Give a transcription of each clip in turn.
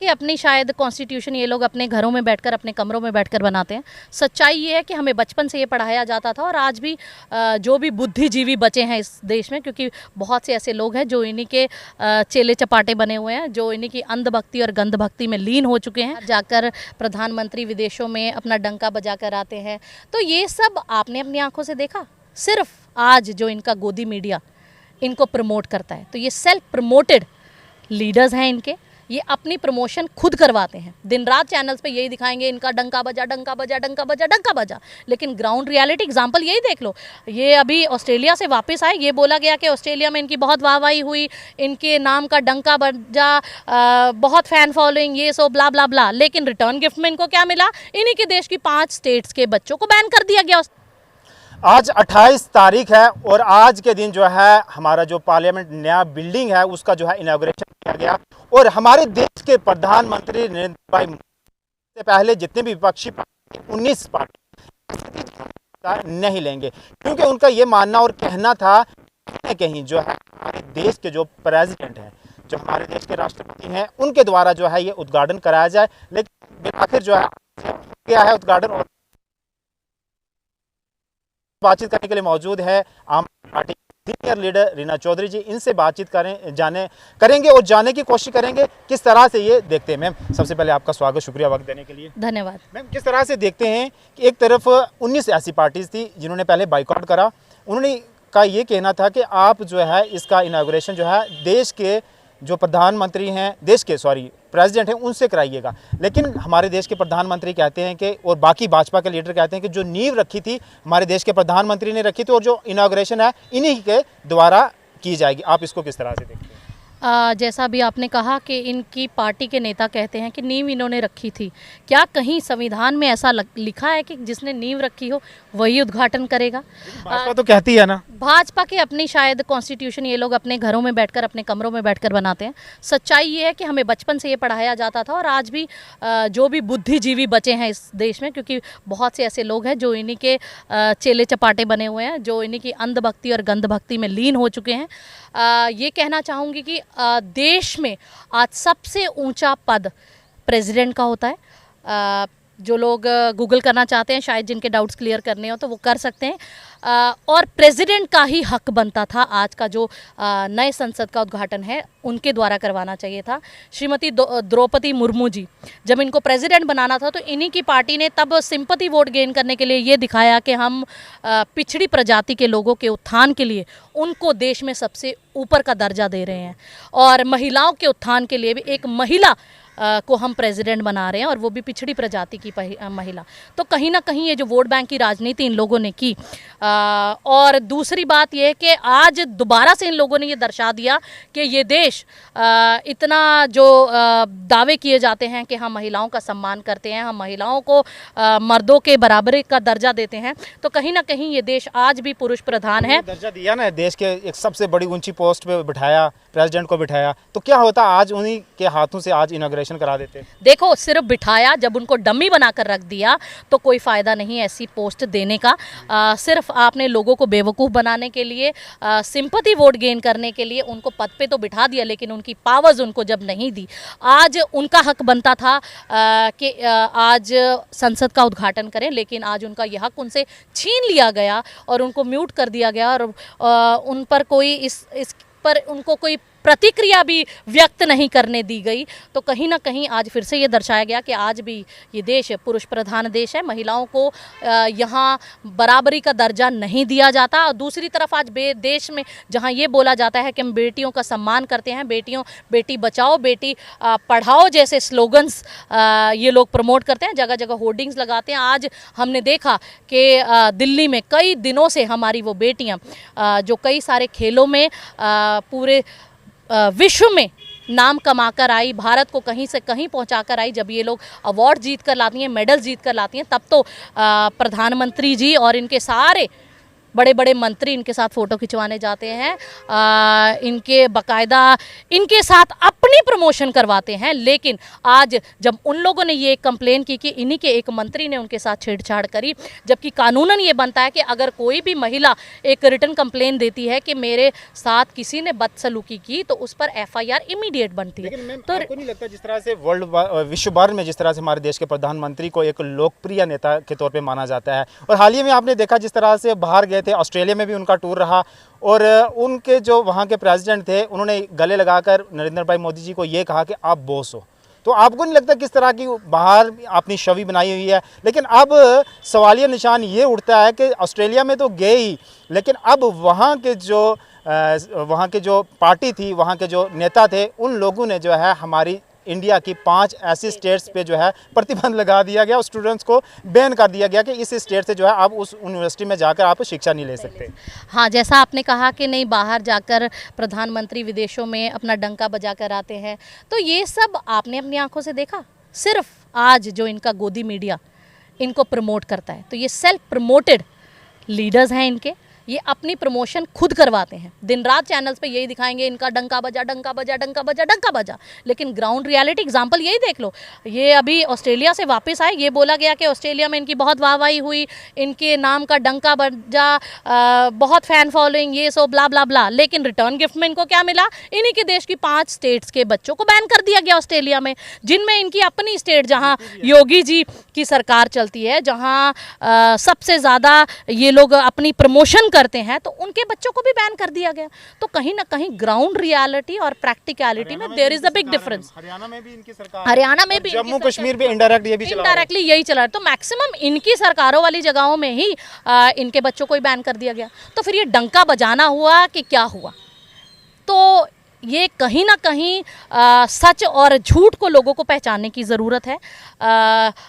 कि अपनी शायद कॉन्स्टिट्यूशन ये लोग अपने घरों में बैठकर अपने कमरों में बैठकर बनाते हैं। सच्चाई ये है कि हमें बचपन से ये पढ़ाया जाता था और आज भी जो भी बुद्धिजीवी बचे हैं इस देश में, क्योंकि बहुत से ऐसे लोग हैं जो इन्हीं के चेले चपाटे बने हुए हैं, जो इन्हीं की अंधभक्ति और गंधभक्ति में लीन हो चुके हैं, जाकर प्रधानमंत्री विदेशों में अपना डंका बजा कर आते हैं। तो ये सब आपने अपनी आंखों से देखा। सिर्फ आज जो इनका गोदी मीडिया इनको प्रमोट करता है, तो ये सेल्फ प्रमोटेड लीडर्स हैं। इनके ये अपनी प्रमोशन खुद करवाते हैं। दिन रात चैनल्स पे यही दिखाएंगे, इनका डंका बजा, डंका बजा, डंका बजा, डंका बजा। लेकिन ग्राउंड रियलिटी एग्जांपल यही देख लो। ये अभी ऑस्ट्रेलिया से वापस आए, ये बोला गया कि ऑस्ट्रेलिया में इनकी बहुत वाहवाही हुई, इनके नाम का डंका बजा, बहुत फैन फॉलोइंग, ये सो ब्ला ब्ला ब्ला। लेकिन रिटर्न गिफ्ट में इनको क्या मिला? इन्हीं के देश की 5 स्टेट्स के बच्चों को बैन कर दिया गया। आज 28 तारीख है और आज के दिन जो है हमारा जो पार्लियामेंट नया बिल्डिंग है उसका जो है इनॉग्रेशन किया गया। और हमारे देश के प्रधानमंत्री नरेंद्र भाई से पहले जितने भी विपक्षी पार्टी 19 पार्टी नहीं लेंगे, क्योंकि उनका ये मानना और कहना था कहीं जो है हमारे देश के जो प्रेसिडेंट हैं, जो हमारे देश के राष्ट्रपति हैं, उनके द्वारा जो है ये उद्घाटन कराया जाए। लेकिन आखिर जो है क्या है उद्घाटन। और बातचीत करने के लिए मौजूद है Aam party senior leader Reena Chaudhary ji. इनसे बातचीत करेंगे और जानने की कोशिश करेंगे किस तरह से ये देखते हैं। मैम, सबसे पहले आपका स्वागत, शुक्रिया वक्त देने के लिए। धन्यवाद। मैम, किस तरह से देखते हैं कि एक तरफ 19 ऐसी पार्टीज थी जिन्होंने पहले बाइकआउट करा, उन्होंने का ये कहना था कि आप जो है इसका इनॉग्रेशन जो है देश के जो प्रधानमंत्री हैं, देश के प्रेसिडेंट हैं, उनसे कराइएगा। लेकिन हमारे देश के प्रधानमंत्री कहते हैं कि, और बाकी भाजपा के लीडर कहते हैं कि जो नींव रखी थी हमारे देश के प्रधानमंत्री ने रखी थी और जो इनॉग्रेशन है इन्हीं के द्वारा की जाएगी। आप इसको किस तरह से देखते हैं? जैसा भी आपने कहा कि इनकी पार्टी के नेता कहते हैं कि नींव इन्होंने रखी थी। क्या कहीं संविधान में ऐसा लिखा है कि जिसने नींव रखी हो वही उद्घाटन करेगा? भाजपा तो कहती है ना। भाजपा की अपनी शायद कॉन्स्टिट्यूशन ये लोग अपने घरों में बैठकर अपने कमरों में बैठकर बनाते हैं। सच्चाई ये है कि हमें बचपन से ये पढ़ाया जाता था और आज भी जो भी बुद्धिजीवी बचे हैं इस देश में, क्योंकि बहुत से ऐसे लोग हैं जो इन्हीं के चेले चपाटे बने हुए हैं, जो इन्हीं की अंधभक्ति और गंधभक्ति में लीन हो चुके हैं। ये कहना चाहूँगी कि देश में आज सबसे ऊंचा पद प्रेसिडेंट का होता है। जो लोग गूगल करना चाहते हैं, शायद जिनके डाउट्स क्लियर करने हो तो वो कर सकते हैं। और प्रेसिडेंट का ही हक बनता था आज का जो नए संसद का उद्घाटन है उनके द्वारा करवाना चाहिए था। श्रीमती द्रौपदी मुर्मू जी, जब इनको प्रेसिडेंट बनाना था तो इन्हीं की पार्टी ने तब सिंपैथी वोट गेन करने के लिए ये दिखाया कि हम पिछड़ी प्रजाति के लोगों के उत्थान के लिए उनको देश में सबसे ऊपर का दर्जा दे रहे हैं, और महिलाओं के उत्थान के लिए भी एक महिला को हम प्रेसिडेंट बना रहे हैं, और वो भी पिछड़ी प्रजाति की महिला। तो कहीं ना कहीं ये जो वोट बैंक की राजनीति इन लोगों ने की। और दूसरी बात ये है कि आज दोबारा से इन लोगों ने ये दर्शा दिया कि ये देश इतना जो दावे किए जाते हैं कि हम महिलाओं का सम्मान करते हैं, हम महिलाओं को मर्दों के बराबरी का दर्जा देते हैं, तो कहीं ना कहीं ये देश आज भी पुरुष प्रधान है। दर्जा दिया ना, देश के एक सबसे बड़ी ऊंची पोस्ट पे बिठाया, प्रेसिडेंट को बिठाया, तो क्या होता आज उन्हीं के हाथों से आज इनॉग्रेशन करा देते। देखो, सिर्फ बिठाया, जब उनको डमी बनाकर रख दिया तो कोई फ़ायदा नहीं ऐसी पोस्ट देने का। सिर्फ आपने लोगों को बेवकूफ़ बनाने के लिए, सिंपैथी वोट गेन करने के लिए उनको पद पे तो बिठा दिया, लेकिन उनकी पावर्स उनको जब नहीं दी। आज उनका हक बनता था कि आज संसद का उद्घाटन करें, लेकिन आज उनका यह हक उनसे छीन लिया गया और उनको म्यूट कर दिया गया, और उन पर कोई इस पर उनको कोई प्रतिक्रिया भी व्यक्त नहीं करने दी गई। तो कहीं ना कहीं आज फिर से ये दर्शाया गया कि आज भी ये देश पुरुष प्रधान देश है, महिलाओं को यहाँ बराबरी का दर्जा नहीं दिया जाता। और दूसरी तरफ आज देश में जहाँ ये बोला जाता है कि हम बेटियों का सम्मान करते हैं, बेटी बचाओ बेटी पढ़ाओ जैसे स्लोगन्स ये लोग प्रमोट करते हैं, जगह जगह होर्डिंग्स लगाते हैं। आज हमने देखा कि दिल्ली में कई दिनों से हमारी वो बेटियाँ जो कई सारे खेलों में पूरे विश्व में नाम कमाकर आई, भारत को कहीं से कहीं पहुंचाकर आई, जब ये लोग अवार्ड जीत कर लाती हैं, मेडल जीत कर लाती हैं, तब तो प्रधानमंत्री जी और इनके सारे बड़े बड़े मंत्री इनके साथ फ़ोटो खिंचवाने जाते हैं। इनके बाकायदा इनके साथ अपनी प्रमोशन करवाते हैं। लेकिन आज जब उन लोगों ने ये कंप्लेन की कि इन्हीं के एक मंत्री ने उनके साथ छेड़छाड़ करी, जबकि कानूनन ये बनता है कि अगर कोई भी महिला एक रिटन कंप्लेन देती है कि मेरे साथ किसी ने बदसलूकी की तो उस पर एफआईआर इमीडिएट बनती है। लेकिन तो आपको नहीं लगता जिस तरह से विश्व भर में जिस तरह से हमारे देश के प्रधानमंत्री को एक लोकप्रिय नेता के तौर पे माना जाता है, और हाल ही में आपने देखा जिस तरह से बाहर गए थे, ऑस्ट्रेलिया में भी उनका टूर रहा और उनके जो वहाँ के प्रेसिडेंट थे उन्होंने गले लगाकर नरेंद्र भाई मोदी जी को ये कहा कि आप बॉस हो, तो आपको नहीं लगता किस तरह की बाहर अपनी छवि बनाई हुई है? लेकिन अब सवालिया निशान ये उठता है कि ऑस्ट्रेलिया में तो गए ही, लेकिन अब वहाँ के जो पार्टी थी, वहाँ के जो नेता थे, उन लोगों ने जो है हमारी इंडिया की 5 ऐसी स्टेट्स पे जो है प्रतिबंध लगा दिया गया और स्टूडेंट्स को बैन कर दिया गया कि इस स्टेट से जो है आप उस यूनिवर्सिटी में जाकर आप शिक्षा नहीं ले सकते। हाँ, जैसा आपने कहा कि नहीं बाहर जाकर प्रधानमंत्री विदेशों में अपना डंका बजा कर आते हैं, तो ये सब आपने अपनी आंखों से देखा। सिर्फ आज जो इनका गोदी मीडिया इनको प्रमोट करता है, तो ये सेल्फ प्रमोटेड लीडर्स हैं इनके, ये अपनी प्रमोशन खुद करवाते हैं। दिन रात चैनल्स पे यही दिखाएंगे इनका डंका बजा, डंका बजा, डंका बजा, डंका बजा। लेकिन ग्राउंड रियलिटी एग्जांपल यही देख लो, ये अभी ऑस्ट्रेलिया से वापस आए, ये बोला गया कि ऑस्ट्रेलिया में इनकी बहुत वाहवाही हुई, इनके नाम का डंका बजा, बहुत फैन फॉलोइंग, ये सो ब्ला ब्ला ब्ला। लेकिन रिटर्न गिफ्ट में इनको क्या मिला? इन्हीं के देश की 5 स्टेट्स के बच्चों को बैन कर दिया गया ऑस्ट्रेलिया में, जिनमें इनकी अपनी स्टेट जहाँ योगी जी की सरकार चलती है, जहाँ सबसे ज़्यादा ये लोग अपनी प्रमोशन करते हैं, तो उनके बच्चों को भी बैन कर दिया गया। तो कहीं ना कहीं ग्राउंड रियलिटी और प्रैक्टिकलिटी में there is a big difference. Haryana में भी इनकी सरकार, हरियाणा में भी, जम्मू कश्मीर भी इनडायरेक्टली यही चला है। तो मैक्सिमम इनकी सरकारों वाली जगहों में ही इनके बच्चों को ही बैन कर दिया गया। तो फिर ये डंका बजाना हुआ कि क्या हुआ? तो ये कहीं ना कहीं सच और झूठ को लोगों को पहचानने की ज़रूरत है।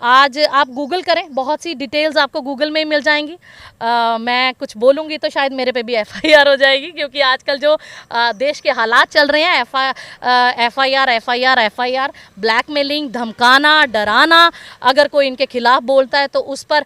आज आप गूगल करें, बहुत सी डिटेल्स आपको गूगल में ही मिल जाएंगी। मैं कुछ बोलूँगी तो शायद मेरे पे भी एफआईआर हो जाएगी, क्योंकि आजकल जो देश के हालात चल रहे हैं, एफआईआर, ब्लैकमेलिंग, धमकाना, डराना, अगर कोई इनके खिलाफ बोलता है तो उस पर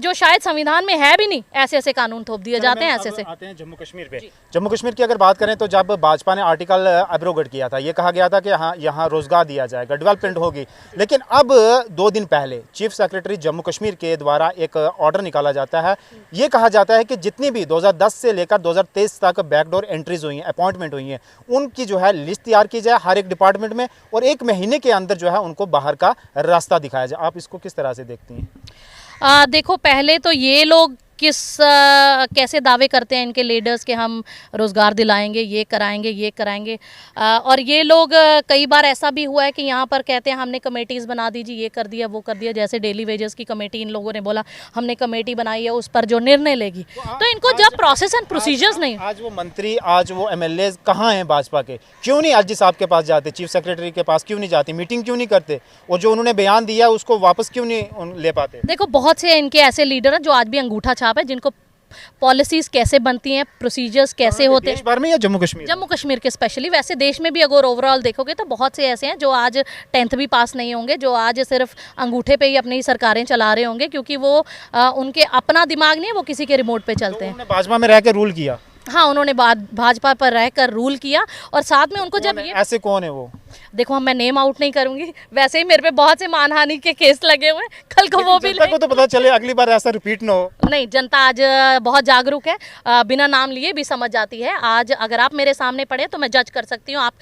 जो शायद संविधान में है भी नहीं, ऐसे ऐसे कानून थोप दिए जाते हैं। ऐसे आते हैं जम्मू कश्मीर पे। जम्मू कश्मीर की अगर बात करें तो जब भाजपा ने आर्टिकल एब्रोगेट किया था, ये कहा गया था कि हाँ यहाँ रोजगार दिया जाएगा, डेवलपमेंट होगी। लेकिन अब 2 दिन पहले चीफ सेक्रेटरी जम्मू कश्मीर के द्वारा एक ऑर्डर निकाला जाता है। ये कहा जाता है कि जितनी भी 2010 से लेकर 2023 तक बैकडोर एंट्रीज हुई हैं, अपॉइंटमेंट हुई हैं, उनकी जो है लिस्ट तैयार की जाए हर एक डिपार्टमेंट में, और 1 महीने के अंदर जो है उनको बाहर का रास्ता दिखाया जाए। आप इसको किस तरह से देखती हैं? देखो, पहले तो ये लोग कैसे दावे करते हैं इनके लीडर्स कि हम रोज़गार दिलाएंगे, ये कराएंगे, और ये लोग कई बार ऐसा भी हुआ है कि यहाँ पर कहते हैं हमने कमेटीज़ बना दीजिए, ये कर दिया, वो कर दिया। जैसे डेली वेजेस की कमेटी, इन लोगों ने बोला हमने कमेटी बनाई है, उस पर जो निर्णय लेगी। तो इनको जब प्रोसेस एंड प्रोसीजर्स नहीं, आज वो मंत्री, आज वो एमएलए कहाँ हैं भाजपा के? क्यों नहीं एलजी साहब के पास जाते, चीफ सेक्रेटरी के पास क्यों नहीं जाते, मीटिंग क्यों नहीं करते, और जो उन्होंने बयान दिया उसको वापस क्यों नहीं ले पाते? देखो, बहुत से इनके ऐसे लीडर हैं जो आज भी अंगूठा छाप है, जिनको पॉलिसीज कैसे बनती हैं, प्रोसीजर्स कैसे होते हैं। देश भर में या जम्मू कश्मीर के स्पेशली, वैसे देश में भी अगर ओवरऑल देखोगे तो बहुत से ऐसे हैं जो आज 10th भी पास नहीं होंगे, जो आज सिर्फ अंगूठे पे ही अपनी सरकारें चला रहे होंगे, क्योंकि वो उनके अपना दिमाग नहीं है, वो किसी के रिमोट पे चलते हैं। भाजपा में रह के रूल किया। हाँ, उन्होंने भाजपा पर रहकर रूल किया, और साथ में उनको जब ये, ऐसे कौन है वो? देखो, मैं नेम आउट नहीं करूंगी, वैसे ही मेरे पे बहुत से मानहानि के केस लगे हुए हैं, कल को वो भी जनता को तो पता चले, अगली बार ऐसा रिपीट ना हो। नहीं, जनता आज बहुत जागरूक है, बिना नाम लिए भी समझ जाती है। आज अगर आप मेरे सामने पड़े तो मैं जज कर सकती हूँ आप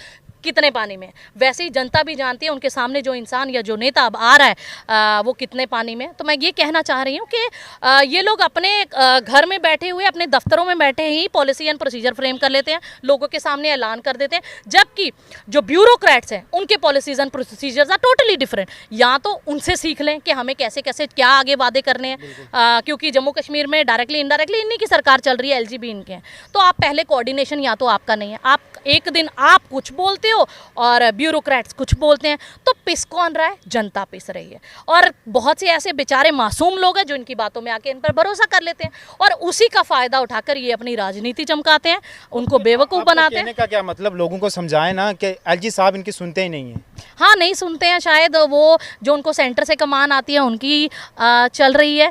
कितने पानी में। वैसे ही जनता भी जानती है उनके सामने जो इंसान या जो नेता अब आ रहा है वो कितने पानी में। तो मैं ये कहना चाह रही हूँ कि ये लोग अपने घर में बैठे हुए, अपने दफ्तरों में बैठे ही पॉलिसी एंड प्रोसीजर फ्रेम कर लेते हैं, लोगों के सामने ऐलान कर देते हैं, जबकि जो ब्यूरोक्रेट्स हैं उनके policies and procedures are totally different. या तो उनसे सीख लें कि हमें कैसे कैसे क्या आगे वादे करने हैं, क्योंकि जम्मू कश्मीर में डायरेक्टली इनडायरेक्टली इन्हीं की सरकार चल रही है, एलजी भी इनके हैं। तो आप पहले कोऑर्डिनेशन या तो आपका नहीं है, आप एक दिन आप कुछ बोलते हो और ब्यूरोक्रेट्स कुछ बोलते हैं, तो पिस कौन रहा है? जनता पिस रही है। और बहुत से ऐसे बेचारे मासूम लोग हैं जो इनकी बातों में आके इन पर भरोसा कर लेते हैं, और उसी का फायदा उठाकर ये अपनी राजनीति चमकाते हैं, उनको बेवकूफ़ बनाते हैं। कहने का क्या मतलब, लोगों को समझाएं ना कि एलजी साहब इनकी सुनते ही नहीं है। हाँ, नहीं सुनते हैं, शायद वो जो उनको सेंटर से कमान आती है उनकी चल रही है।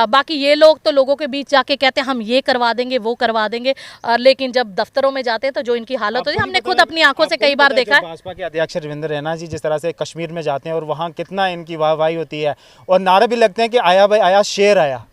बाकी ये लोग तो लोगों के बीच जाके कहते हैं हम ये करवा देंगे, वो करवा देंगे, लेकिन जब दफ्तरों में जाते हैं तो जो इनकी हालत होती है, हमने खुद अपनी आंखों से कई बार देखा है। भाजपा के अध्यक्ष रविंद्र रैना जी जिस तरह से कश्मीर में जाते हैं और वहाँ कितना इनकी वाहवाही होती है और नारे भी लगते हैं कि आया भाई आया, शेर आया।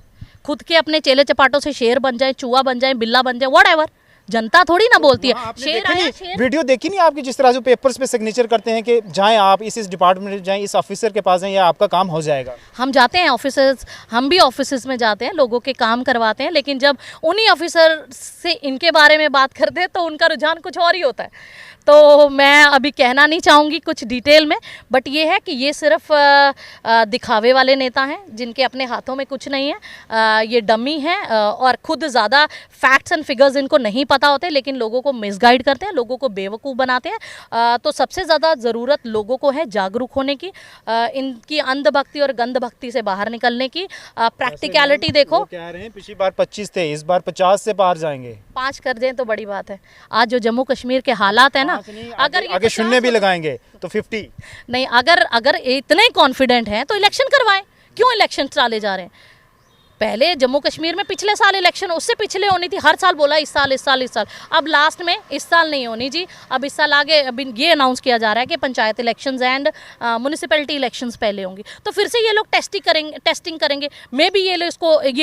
खुद के अपने चेले चपाटों से शेर बन जाए, चूहा बन जाए, बिल्ला बन जाए, व्हाटएवर, जनता थोड़ी ना बोलती है शेर आया शेर। वीडियो देखी नहीं आपकी, जिस तरह से पेपर्स पे सिग्नेचर करते हैं कि जाएं आप इस डिपार्टमेंट में जाएं, इस ऑफिसर के पास जाएं, या आपका काम हो जाएगा। हम जाते हैं ऑफिसर्स, हम भी ऑफिस में जाते हैं, लोगों के काम करवाते हैं, लेकिन जब उन्हीं ऑफिसर से इनके बारे में बात करते हैं तो उनका रुझान कुछ और ही होता है। तो मैं अभी कहना नहीं चाहूँगी कुछ डिटेल में, बट ये है कि ये सिर्फ दिखावे वाले नेता हैं जिनके अपने हाथों में कुछ नहीं है। ये डमी हैं और खुद ज़्यादा फैक्ट्स एंड फिगर्स इनको नहीं पता होते, लेकिन लोगों को मिसगाइड करते हैं, लोगों को बेवकूफ़ बनाते हैं। तो सबसे ज़्यादा ज़रूरत लोगों को है जागरूक होने की, इनकी अंधभक्ति और गंधभक्ति से बाहर निकलने की। प्रैक्टिकलिटी देखो, कह रहे हैं पिछली बार 25 थे, इस बार 50 से पार जाएंगे। 5 कर दें तो बड़ी बात है। आज जो जम्मू कश्मीर के हालात है ना, अगर आगे शून्य भी लगाएंगे तो 50 नहीं, अगर इतने कॉन्फिडेंट हैं तो इलेक्शन करवाएं। क्यों इलेक्शन टाले जा रहे हैं? पहले जम्मू कश्मीर में पिछले साल इलेक्शन, उससे पिछले होनी थी, हर साल बोला इस साल। अब लास्ट में इस साल नहीं होनी जी, अब इस साल आगे अभी ये अनाउंस किया जा रहा है कि panchayat elections and municipality elections पहले होंगी। तो फिर से ये लोग टेस्टिंग करेंगे। मे बी ये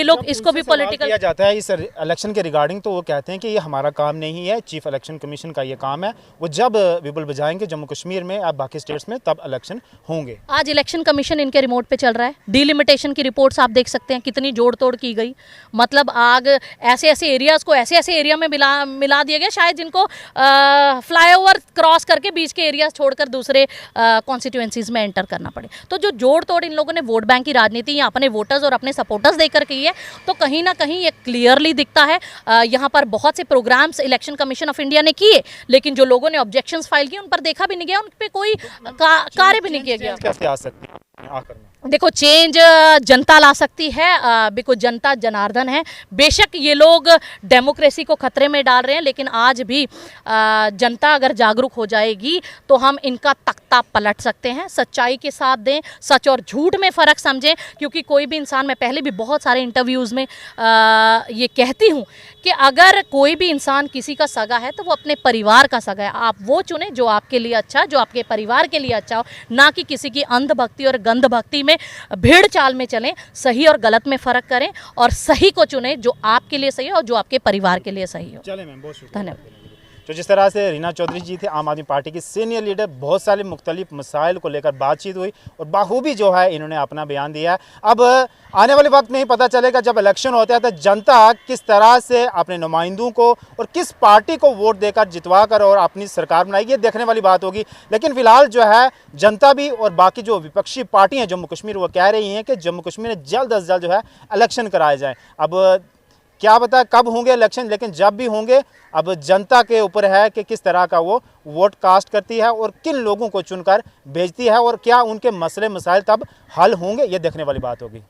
लोग इसको भी पॉलिटिकल किया जाता है इस इलेक्शन के रिगार्डिंग, तो वो कहते हैं कि ये हमारा काम नहीं है, चीफ इलेक्शन कमीशन का ये काम है। वो जब विबुल बजाएंगे जम्मू कश्मीर में, अब बाकी स्टेट्स में, तब इलेक्शन होंगे। आज इलेक्शन कमीशन इनके रिमोट पे चल रहा है। डीलिमिटेशन की रिपोर्ट्स आप देख सकते हैं, कितनी जोड़ तोड़ की गई। मतलब आग ऐसे एरियाज को ऐसे एरिया में मिला दिया गया, शायद जिनको फ्लाईओवर क्रॉस करके बीच के एरियाज छोड़कर दूसरे कॉन्स्टिट्यूएंसीज में एंटर करना पड़े। तो जो जोड़ तोड़ इन लोगों ने वोट बैंक की राजनीति या अपने वोटर्स और अपने सपोर्टर्स देकर की है, तो कहीं ना कहीं ये क्लियरली दिखता है। यहाँ पर बहुत से programs election commission of India ने किए, लेकिन जो लोगों ने ऑब्जेक्शंस फाइल किए उन पर देखा भी नहीं गया, उन पर कोई कार्य भी नहीं किया गया। कैसे आ सकती है आखिर में? देखो, चेंज जनता ला सकती है, बिकॉज जनता जनार्दन है। बेशक ये लोग डेमोक्रेसी को खतरे में डाल रहे हैं, लेकिन आज भी जनता अगर जागरूक हो जाएगी तो हम इनका तख्ता पलट सकते हैं। सच्चाई के साथ दें, सच और झूठ में फ़र्क समझें, क्योंकि कोई भी इंसान, मैं पहले भी बहुत सारे इंटरव्यूज़ में ये कहती हूँ कि अगर कोई भी इंसान किसी का सगा है तो वो अपने परिवार का सगा है। आप वो चुने जो आपके लिए अच्छा, जो आपके परिवार के लिए अच्छा हो, ना कि किसी की अंधभक्ति और गंधभक्ति में भेड़ चाल में चलें। सही और गलत में फ़र्क करें और सही को चुनें जो आपके लिए सही हो और जो आपके परिवार के लिए सही हो। चले मैम, बहुत शुक्रिया। धन्यवाद। तो जिस तरह से रीना चौधरी जी थे, आम आदमी पार्टी की सीनियर लीडर, बहुत सारे मुख्तलिफ मसाइल को लेकर बातचीत हुई और बाखूबी जो है इन्होंने अपना बयान दिया है। अब आने वाले वक्त में ही पता चलेगा, जब इलेक्शन होता है तो जनता किस तरह से अपने नुमाइंदों को और किस पार्टी को वोट देकर जितवा कर और अपनी सरकार बनाएगी, ये देखने वाली बात होगी। लेकिन फिलहाल जो है जनता भी और बाकी जो विपक्षी पार्टियाँ जम्मू कश्मीर, वो कह रही हैं कि जम्मू कश्मीर में जल्द अज जल्द जो है इलेक्शन कराए जाएँ। अब क्या पता कब होंगे इलेक्शन, लेकिन जब भी होंगे अब जनता के ऊपर है कि किस तरह का वो वोट कास्ट करती है और किन लोगों को चुनकर भेजती है, और क्या उनके मसले मसाइल तब हल होंगे, ये देखने वाली बात होगी।